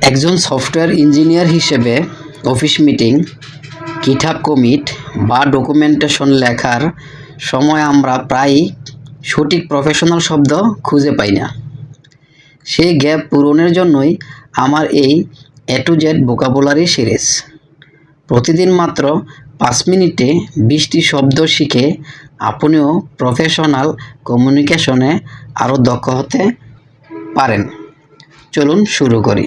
একজন software engineer হিসেবে office meeting, GitHub commit বা ডকুমেন্টেশন লেখার সময় আমরা প্রায়ই সঠিক প্রফেশনাল শব্দ খুঁজে পাই না। সেই গ্যাপ পূরণের জন্যই আমার এই A to Z vocabulary series. প্রতিদিন মাত্র 5 মিনিটে 20টি শব্দ শিখে আপনিও প্রফেশনাল কমিউনিকেশনে আরও দক্ষ হতে পারেন। চলুন শুরু করি।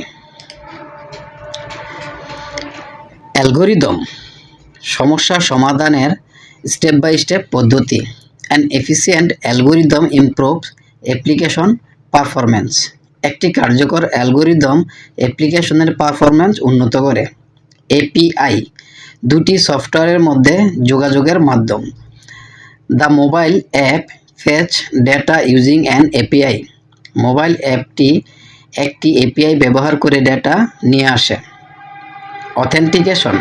অ্যালগরিদম সমস্যা সমাধানের স্টেপ বাই স্টেপ পদ্ধতি। An efficient algorithm improves application performance. একটি কার্যকর অ্যালগরিদম অ্যাপ্লিকেশনের পারফরম্যান্স উন্নত করে। এপিআই দুটি সফটওয়্যারের মধ্যে যোগাযোগের মাধ্যম। The mobile app fetch data using an API. Mobile অ্যাপটি একটি এপিআই ব্যবহার করে ডেটা নিয়ে আসে। অথেন্টিকেশন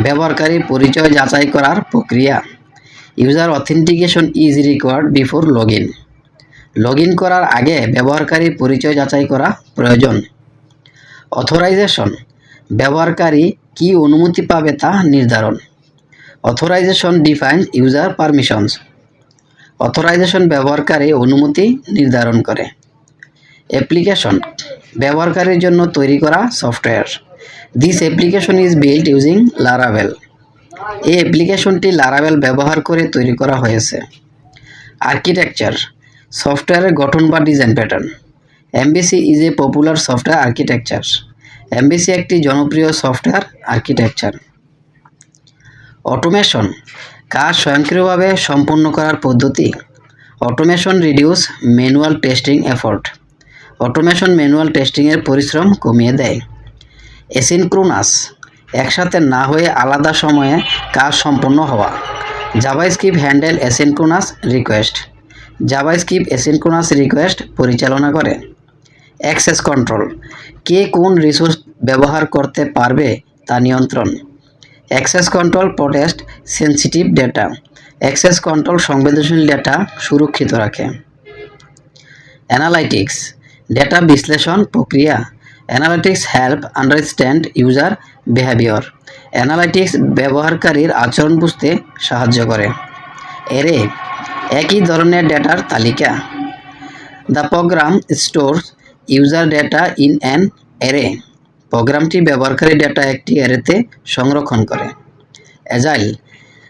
ব্যবহারকারীর পরিচয় যাচাই করার প্রক্রিয়া। User authentication is required before login. Login করার আগে ব্যবহারকারীর পরিচয় যাচাই করা প্রয়োজন। অথরাইজেশন ব্যবহারকারী কি অনুমতি পাবে তা নির্ধারণ। Authorisation defines user permissions. Authorisation ব্যবহারকারী অনুমতি নির্ধারণ করে। অ্যাপ্লিকেশন ব্যবহারকারীর জন্য তৈরি করা software. This application is built using Laravel. এই অ্যাপ্লিকেশনটি লারাভেল ব্যবহার করে তৈরি করা হয়েছে। আর্কিটেকচার সফটওয়্যারের গঠন বা design pattern. MVC is a popular software architecture. MVC একটি জনপ্রিয় সফটওয়্যার আর্কিটেকচার। অটোমেশন কাজ স্বয়ংক্রিয়ভাবে সম্পন্ন করার পদ্ধতি। Automation reduce manual testing effort. Automation manual টেস্টিংয়ের পরিশ্রম কমিয়ে দেয়। অ্যাসিনক্রোনাস একসাথে না হয়ে আলাদা সময়ে কাজ সম্পন্ন হওয়া। JavaScript handle asynchronous request. JavaScript asynchronous request পরিচালনা করে। অ্যাক্সেস কন্ট্রোল কে কোন রিসোর্স ব্যবহার করতে পারবে তা নিয়ন্ত্রণ। Access control protect sensitive data. Access control সংবেদনশীল ডেটা সুরক্ষিত রাখে। অ্যানালাইটিক্স ডেটা বিশ্লেষণ প্রক্রিয়া। Analytics help understand user behaviour. Analytics ব্যবহারকারীর আচরণ বুঝতে সাহায্য করে। অ্যারে একই ধরনের ডেটার তালিকা। The program stores user data in an array. প্রোগ্রামটি ব্যবহারকারী ডেটা একটি অ্যারেতে সংরক্ষণ করে। অ্যাজাইল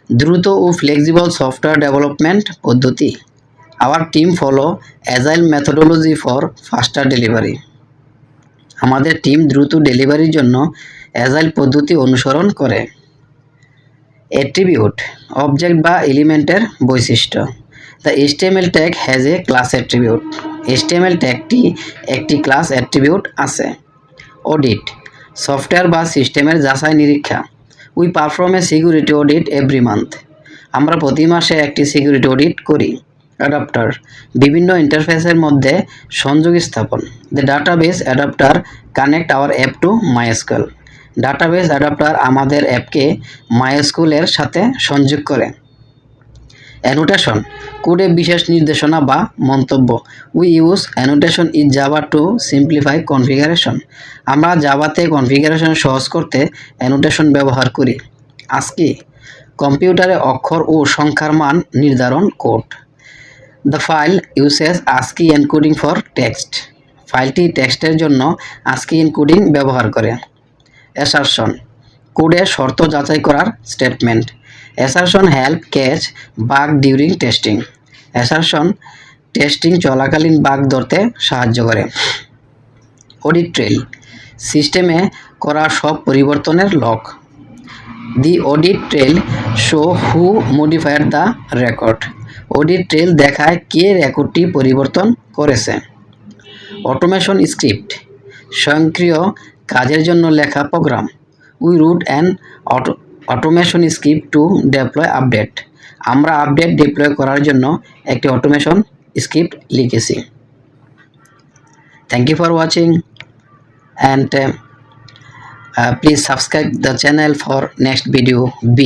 দ্রুত ও ফ্লেক্সিবল সফটওয়্যার ডেভেলপমেন্ট পদ্ধতি। Our team follow agile methodology for faster delivery. আমাদের টিম দ্রুত ডেলিভারির জন্য অ্যাজাইল পদ্ধতি অনুসরণ করে। অ্যাট্রিবিউট অবজেক্ট বা এলিমেন্টের বৈশিষ্ট্য। The HTML tag has a class attribute. HTML ট্যাগটি একটি ক্লাস অ্যাট্রিবিউট আছে। অডিট সফটওয়্যার বা সিস্টেমের যাচাই নিরীক্ষা। We perform A security audit every month. আমরা প্রতি মাসে একটি সিকিউরিটি অডিট করি। অ্যাডাপ্টার বিভিন্ন ইন্টারফেসের মধ্যে সংযোগ স্থাপন। The database adapter connect our app to MySQL. Database adapter আমাদের অ্যাপকে মাইএসকিউএল সাথে সংযোগ করে। অ্যানোটেশন কোডে বিশেষ নির্দেশনা বা মন্তব্য। We use annotation in Java two simplify configuration. আমরা জাভাতে কনফিগারেশন সহজ করতে অ্যানোটেশন ব্যবহার করি। আজকে কম্পিউটারে অক্ষর ও সংখ্যার মান নির্ধারণ code. The file uses ASCII encoding for text. ফাইলটি টেক্সটের জন্য ASCII এনকোডিং ব্যবহার করে। অ্যাসারশন কোডে শর্ত যাচাই করার statement. Assertion help catch bug during testing. Assertion testing চলাকালীন বাগ ধরতে সাহায্য করে। অডিট ট্রেল সিস্টেমে করা সব পরিবর্তনের লগ। The audit trail show who modified the record. Audit trail দেখায় কে রেকর্ডটি পরিবর্তন করেছে। অটোমেশন স্ক্রিপ্ট স্বয়ংক্রিয় কাজের জন্য লেখা program. We wrote an automation script to deploy update. আমরা আপডেট ডিপ্লয় করার জন্য একটি অটোমেশন স্ক্রিপ্ট লিখেছি। Thank you for watching and please subscribe the channel for next video B.